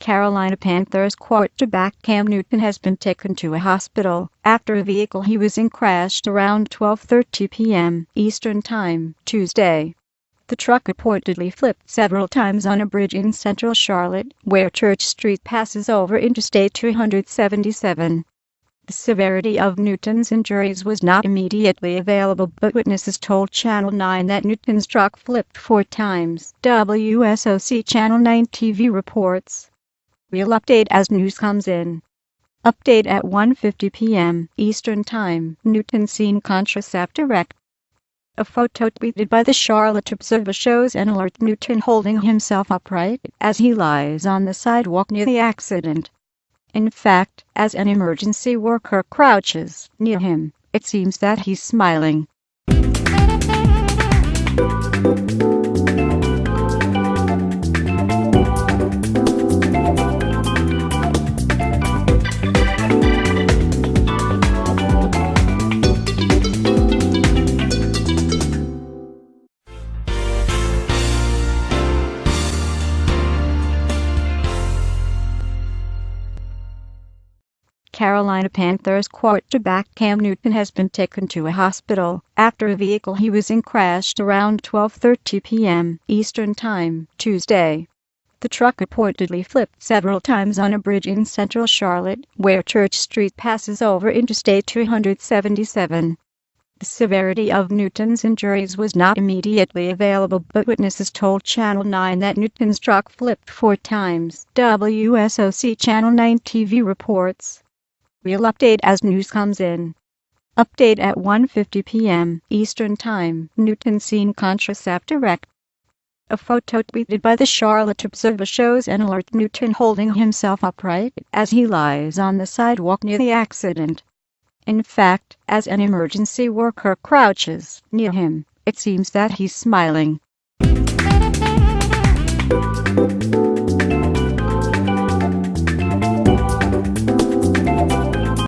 Carolina Panthers quarterback Cam Newton has been taken to a hospital after a vehicle he was in crashed around 12:30 p.m. Eastern Time, Tuesday. The truck reportedly flipped several times on a bridge in central Charlotte, where Church Street passes over Interstate 277. The severity of Newton's injuries was not immediately available, but witnesses told Channel 9 that Newton's truck flipped 4 times. WSOC Channel 9 TV reports. We'll update as news comes in. Update at 1:50 p.m. Eastern Time. Newton seen contraceptive wreck. A photo tweeted by the Charlotte Observer shows an alert Newton holding himself upright as he lies on the sidewalk near the accident. In fact, as an emergency worker crouches near him, it seems that he's smiling. Carolina Panthers quarterback Cam Newton has been taken to a hospital after a vehicle he was in crashed around 12:30 p.m. Eastern Time, Tuesday. The truck reportedly flipped several times on a bridge in central Charlotte, where Church Street passes over Interstate 277. The severity of Newton's injuries was not immediately available, but witnesses told Channel 9 that Newton's truck flipped 4 times. WSOC Channel 9 TV reports. We'll update as news comes in. Update at 1:50 p.m. Eastern Time. Newton seen contraceptive wreck. A photo tweeted by the Charlotte Observer shows an alert Newton holding himself upright as he lies on the sidewalk near the accident. In fact, as an emergency worker crouches near him, it seems that he's smiling.